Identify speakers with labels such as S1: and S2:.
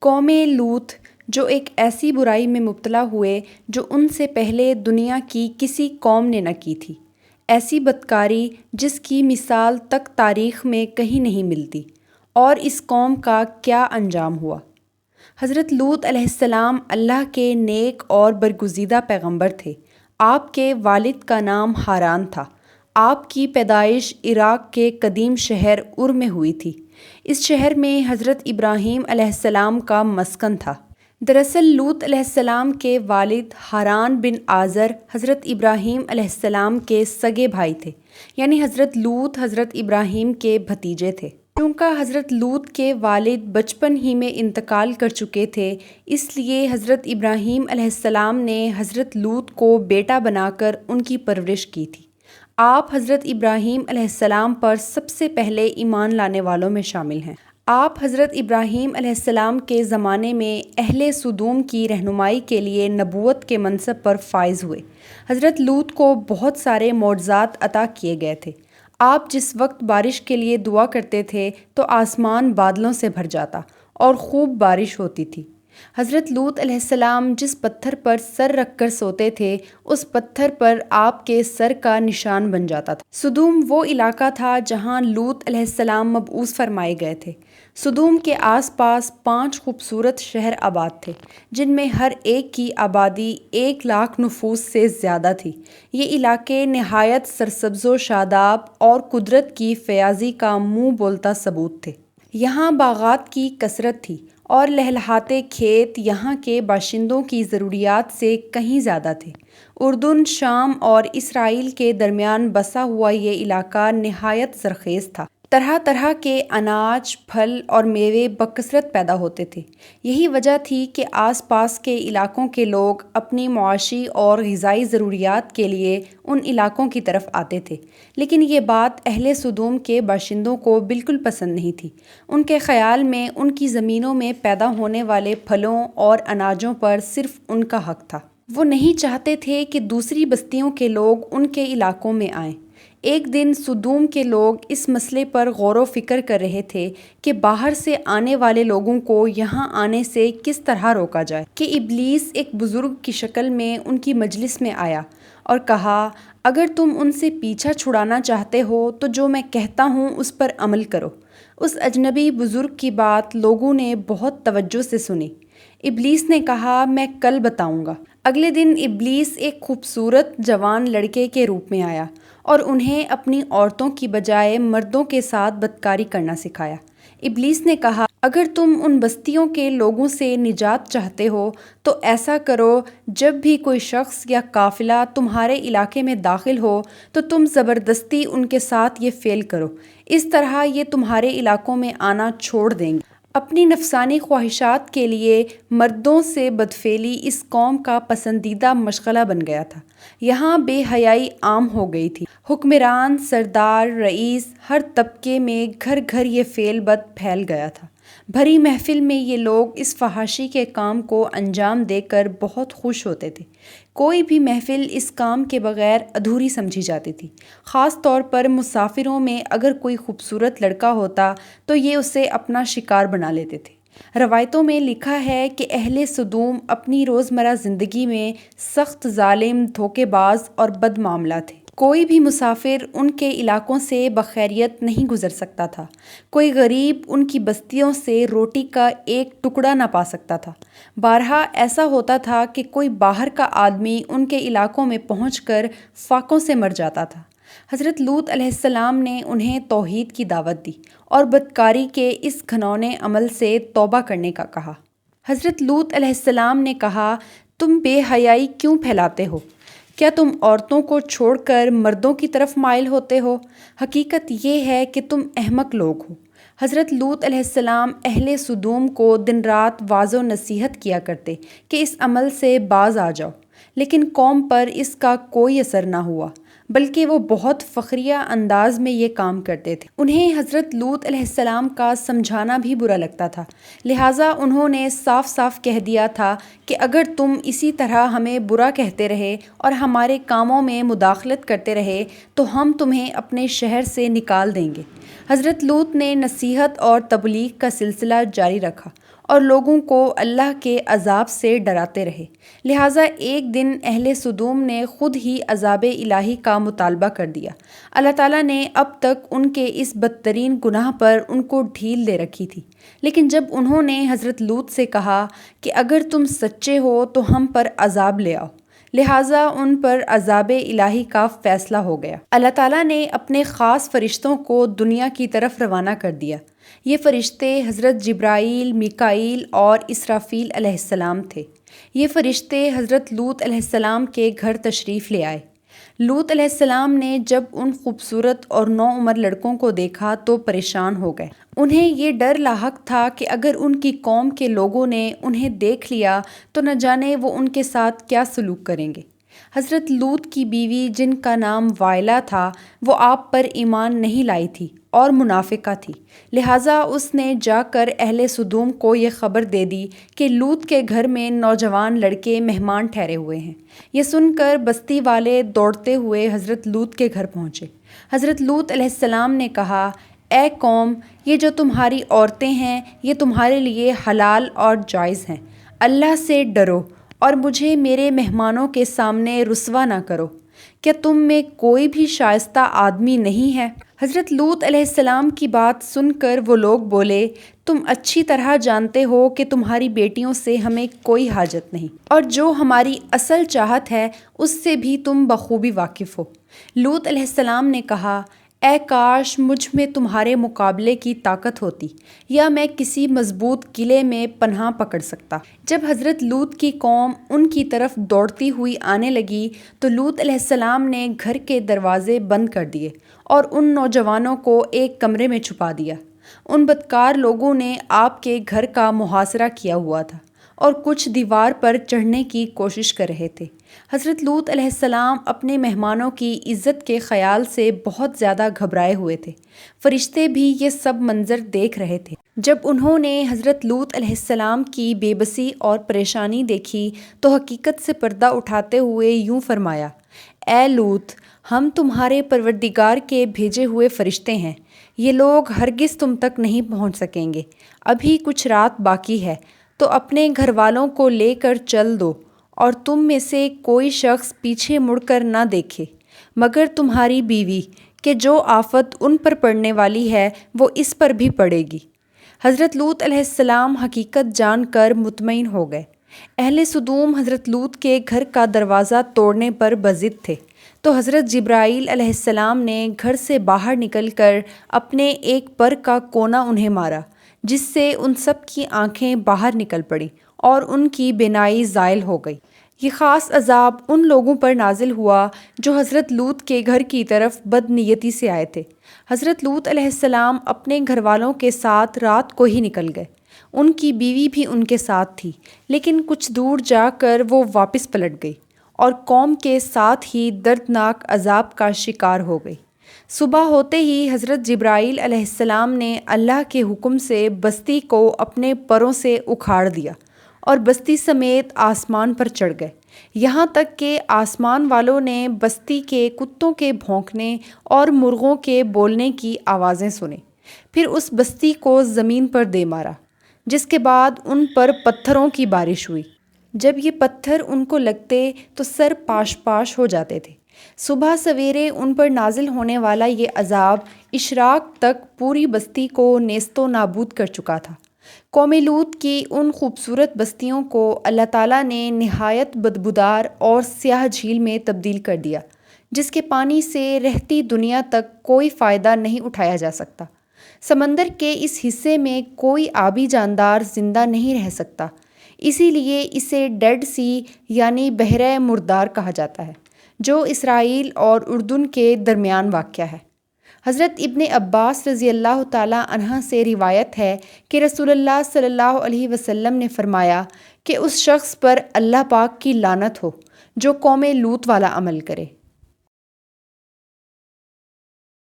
S1: قوم لوط جو ایک ایسی برائی میں مبتلا ہوئے جو ان سے پہلے دنیا کی کسی قوم نے نہ کی تھی، ایسی بدکاری جس کی مثال تک تاریخ میں کہیں نہیں ملتی۔ اور اس قوم کا کیا انجام ہوا؟ حضرت لوط علیہ السلام اللہ کے نیک اور برگزیدہ پیغمبر تھے۔ آپ کے والد کا نام ہاران تھا۔ آپ کی پیدائش عراق کے قدیم شہر ار میں ہوئی تھی۔ اس شہر میں حضرت ابراہیم علیہ السلام کا مسکن تھا۔ دراصل لوط علیہ السلام کے والد ہاران بن آزر حضرت ابراہیم علیہ السلام کے سگے بھائی تھے، یعنی حضرت لوط حضرت ابراہیم کے بھتیجے تھے۔ چونکہ حضرت لوط کے والد بچپن ہی میں انتقال کر چکے تھے، اس لیے حضرت ابراہیم علیہ السلام نے حضرت لوط کو بیٹا بنا کر ان کی پرورش کی تھی۔ آپ حضرت ابراہیم علیہ السلام پر سب سے پہلے ایمان لانے والوں میں شامل ہیں۔ آپ حضرت ابراہیم علیہ السلام کے زمانے میں اہل سدوم کی رہنمائی کے لیے نبوت کے منصب پر فائز ہوئے۔ حضرت لوط کو بہت سارے معجزات عطا کیے گئے تھے۔ آپ جس وقت بارش کے لیے دعا کرتے تھے تو آسمان بادلوں سے بھر جاتا اور خوب بارش ہوتی تھی۔ حضرت لوط علیہ السلام جس پتھر پر سر رکھ کر سوتے تھے، اس پتھر پر آپ کے سر کا نشان بن جاتا تھا۔ سدوم وہ علاقہ تھا جہاں لوط علیہ السلام مبعوث فرمائے گئے تھے۔ سدوم کے آس پاس 5 خوبصورت شہر آباد تھے، جن میں ہر ایک کی آبادی 1,00,000 نفوس سے زیادہ تھی۔ یہ علاقے نہایت سرسبز و شاداب اور قدرت کی فیاضی کا منہ بولتا ثبوت تھے۔ یہاں باغات کی کثرت تھی اور لہلہاتے کھیت یہاں کے باشندوں کی ضروریات سے کہیں زیادہ تھے۔ اردن، شام اور اسرائیل کے درمیان بسا ہوا یہ علاقہ نہایت زرخیز تھا۔ طرح طرح کے اناج، پھل اور میوے بکثرت پیدا ہوتے تھے۔ یہی وجہ تھی کہ آس پاس کے علاقوں کے لوگ اپنی معاشی اور غذائی ضروریات کے لیے ان علاقوں کی طرف آتے تھے۔ لیکن یہ بات اہل سدوم کے باشندوں کو بالکل پسند نہیں تھی۔ ان کے خیال میں ان کی زمینوں میں پیدا ہونے والے پھلوں اور اناجوں پر صرف ان کا حق تھا۔ وہ نہیں چاہتے تھے کہ دوسری بستیوں کے لوگ ان کے علاقوں میں آئیں۔ ایک دن سدوم کے لوگ اس مسئلے پر غور و فکر کر رہے تھے کہ باہر سے آنے والے لوگوں کو یہاں آنے سے کس طرح روکا جائے کہ ابلیس ایک بزرگ کی شکل میں ان کی مجلس میں آیا اور کہا، اگر تم ان سے پیچھا چھڑانا چاہتے ہو تو جو میں کہتا ہوں اس پر عمل کرو۔ اس اجنبی بزرگ کی بات لوگوں نے بہت توجہ سے سنی۔ ابلیس نے کہا، میں کل بتاؤں گا۔ اگلے دن ابلیس ایک خوبصورت جوان لڑکے کے روپ میں آیا اور انہیں اپنی عورتوں کی بجائے مردوں کے ساتھ بدکاری کرنا سکھایا۔ ابلیس نے کہا، اگر تم ان بستیوں کے لوگوں سے نجات چاہتے ہو تو ایسا کرو، جب بھی کوئی شخص یا قافلہ تمہارے علاقے میں داخل ہو تو تم زبردستی ان کے ساتھ یہ فعل کرو، اس طرح یہ تمہارے علاقوں میں آنا چھوڑ دیں گے۔ اپنی نفسانی خواہشات کے لیے مردوں سے بدفعلی اس قوم کا پسندیدہ مشغلہ بن گیا تھا۔ یہاں بے حیائی عام ہو گئی تھی۔ حکمران، سردار، رئیس، ہر طبقے میں گھر گھر یہ فعل بد پھیل گیا تھا۔ بھری محفل میں یہ لوگ اس فحاشی کے کام کو انجام دے کر بہت خوش ہوتے تھے۔ کوئی بھی محفل اس کام کے بغیر ادھوری سمجھی جاتی تھی۔ خاص طور پر مسافروں میں اگر کوئی خوبصورت لڑکا ہوتا تو یہ اسے اپنا شکار بنا لیتے تھے۔ روایتوں میں لکھا ہے کہ اہل سدوم اپنی روزمرہ زندگی میں سخت ظالم، دھوکے باز اور بد معاملہ تھے۔ کوئی بھی مسافر ان کے علاقوں سے بخیریت نہیں گزر سکتا تھا۔ کوئی غریب ان کی بستیوں سے روٹی کا ایک ٹکڑا نہ پا سکتا تھا۔ بارہا ایسا ہوتا تھا کہ کوئی باہر کا آدمی ان کے علاقوں میں پہنچ کر فاقوں سے مر جاتا تھا۔ حضرت لوط علیہ السلام نے انہیں توحید کی دعوت دی اور بدکاری کے اس گھنونے عمل سے توبہ کرنے کا کہا۔ حضرت لوط علیہ السلام نے کہا، تم بے حیائی کیوں پھیلاتے ہو؟ کیا تم عورتوں کو چھوڑ کر مردوں کی طرف مائل ہوتے ہو؟ حقیقت یہ ہے کہ تم احمق لوگ ہو۔ حضرت لوط علیہ السلام اہل سدوم کو دن رات واعظ و نصیحت کیا کرتے کہ اس عمل سے باز آ جاؤ، لیکن قوم پر اس کا کوئی اثر نہ ہوا، بلکہ وہ بہت فخریہ انداز میں یہ کام کرتے تھے۔ انہیں حضرت لوط علیہ السلام کا سمجھانا بھی برا لگتا تھا، لہٰذا انہوں نے صاف صاف کہہ دیا تھا کہ اگر تم اسی طرح ہمیں برا کہتے رہے اور ہمارے کاموں میں مداخلت کرتے رہے تو ہم تمہیں اپنے شہر سے نکال دیں گے۔ حضرت لوط نے نصیحت اور تبلیغ کا سلسلہ جاری رکھا اور لوگوں کو اللہ کے عذاب سے ڈراتے رہے۔ لہٰذا ایک دن اہل سدوم نے خود ہی عذاب الہی کا مطالبہ کر دیا۔ اللہ تعالیٰ نے اب تک ان کے اس بدترین گناہ پر ان کو ڈھیل دے رکھی تھی، لیکن جب انہوں نے حضرت لوط سے کہا کہ اگر تم سچے ہو تو ہم پر عذاب لے آؤ، لہٰذا ان پر عذاب الہی کا فیصلہ ہو گیا۔ اللہ تعالیٰ نے اپنے خاص فرشتوں کو دنیا کی طرف روانہ کر دیا۔ یہ فرشتے حضرت جبرائیل، میکائیل اور اسرافیل علیہ السلام تھے۔ یہ فرشتے حضرت لوط علیہ السلام کے گھر تشریف لے آئے۔ لوط علیہ السلام نے جب ان خوبصورت اور نوعمر لڑکوں کو دیکھا تو پریشان ہو گئے۔ انہیں یہ ڈر لاحق تھا کہ اگر ان کی قوم کے لوگوں نے انہیں دیکھ لیا تو نہ جانے وہ ان کے ساتھ کیا سلوک کریں گے۔ حضرت لوط کی بیوی جن کا نام وائلہ تھا وہ آپ پر ایمان نہیں لائی تھی اور منافقہ تھی، لہٰذا اس نے جا کر اہل سدوم کو یہ خبر دے دی کہ لوط کے گھر میں نوجوان لڑکے مہمان ٹھہرے ہوئے ہیں۔ یہ سن کر بستی والے دوڑتے ہوئے حضرت لوط کے گھر پہنچے۔ حضرت لوط علیہ السلام نے کہا، اے قوم، یہ جو تمہاری عورتیں ہیں یہ تمہارے لیے حلال اور جائز ہیں۔ اللہ سے ڈرو اور مجھے میرے مہمانوں کے سامنے رسوا نہ کرو۔ کیا تم میں کوئی بھی شائستہ آدمی نہیں ہے؟ حضرت لوط علیہ السلام کی بات سن کر وہ لوگ بولے، تم اچھی طرح جانتے ہو کہ تمہاری بیٹیوں سے ہمیں کوئی حاجت نہیں، اور جو ہماری اصل چاہت ہے اس سے بھی تم بخوبی واقف ہو۔ لوط علیہ السلام نے کہا، اے کاش مجھ میں تمہارے مقابلے کی طاقت ہوتی، یا میں کسی مضبوط قلعے میں پناہ پکڑ سکتا۔ جب حضرت لوط کی قوم ان کی طرف دوڑتی ہوئی آنے لگی تو لوط علیہ السلام نے گھر کے دروازے بند کر دیے اور ان نوجوانوں کو ایک کمرے میں چھپا دیا۔ ان بدکار لوگوں نے آپ کے گھر کا محاصرہ کیا ہوا تھا اور کچھ دیوار پر چڑھنے کی کوشش کر رہے تھے۔ حضرت لوط علیہ السلام اپنے مہمانوں کی عزت کے خیال سے بہت زیادہ گھبرائے ہوئے تھے۔ فرشتے بھی یہ سب منظر دیکھ رہے تھے۔ جب انہوں نے حضرت لوط علیہ السلام کی بے بسی اور پریشانی دیکھی تو حقیقت سے پردہ اٹھاتے ہوئے یوں فرمایا، اے لوط، ہم تمہارے پروردگار کے بھیجے ہوئے فرشتے ہیں، یہ لوگ ہرگز تم تک نہیں پہنچ سکیں گے۔ ابھی کچھ رات باقی ہے تو اپنے گھر والوں کو لے کر چل دو، اور تم میں سے کوئی شخص پیچھے مڑ کر نہ دیکھے مگر تمہاری بیوی، کہ جو آفت ان پر پڑنے والی ہے وہ اس پر بھی پڑے گی۔ حضرت لوط علیہ السلام حقیقت جان کر مطمئن ہو گئے۔ اہل سدوم حضرت لوط کے گھر کا دروازہ توڑنے پر بضد تھے، تو حضرت جبرائیل علیہ السلام نے گھر سے باہر نکل کر اپنے ایک پر کا کونا انہیں مارا، جس سے ان سب کی آنکھیں باہر نکل پڑیں اور ان کی بینائی زائل ہو گئی۔ یہ خاص عذاب ان لوگوں پر نازل ہوا جو حضرت لوط کے گھر کی طرف بد نیتی سے آئے تھے۔ حضرت لوط علیہ السلام اپنے گھر والوں کے ساتھ رات کو ہی نکل گئے۔ ان کی بیوی بھی ان کے ساتھ تھی، لیکن کچھ دور جا کر وہ واپس پلٹ گئی اور قوم کے ساتھ ہی دردناک عذاب کا شکار ہو گئی۔ صبح ہوتے ہی حضرت جبرائیل علیہ السلام نے اللہ کے حکم سے بستی کو اپنے پروں سے اکھاڑ دیا اور بستی سمیت آسمان پر چڑھ گئے، یہاں تک کہ آسمان والوں نے بستی کے کتوں کے بھونکنے اور مرغوں کے بولنے کی آوازیں سنیں۔ پھر اس بستی کو زمین پر دے مارا، جس کے بعد ان پر پتھروں کی بارش ہوئی۔ جب یہ پتھر ان کو لگتے تو سر پاش پاش ہو جاتے تھے۔ صبح سویرے ان پر نازل ہونے والا یہ عذاب اشراق تک پوری بستی کو نیست و نابود کر چکا تھا۔ قوم لوط کی ان خوبصورت بستیوں کو اللہ تعالیٰ نے نہایت بدبودار اور سیاہ جھیل میں تبدیل کر دیا، جس کے پانی سے رہتی دنیا تک کوئی فائدہ نہیں اٹھایا جا سکتا۔ سمندر کے اس حصے میں کوئی آبی جاندار زندہ نہیں رہ سکتا، اسی لیے اسے ڈیڈ سی یعنی بحیرہ مردار کہا جاتا ہے، جو اسرائیل اور اردن کے درمیان واقع ہے۔ حضرت ابن عباس رضی اللہ تعالیٰ عنہ سے روایت ہے کہ رسول اللہ صلی اللہ علیہ وسلم نے فرمایا کہ اس شخص پر اللہ پاک کی لعنت ہو جو قوم لوط والا عمل کرے۔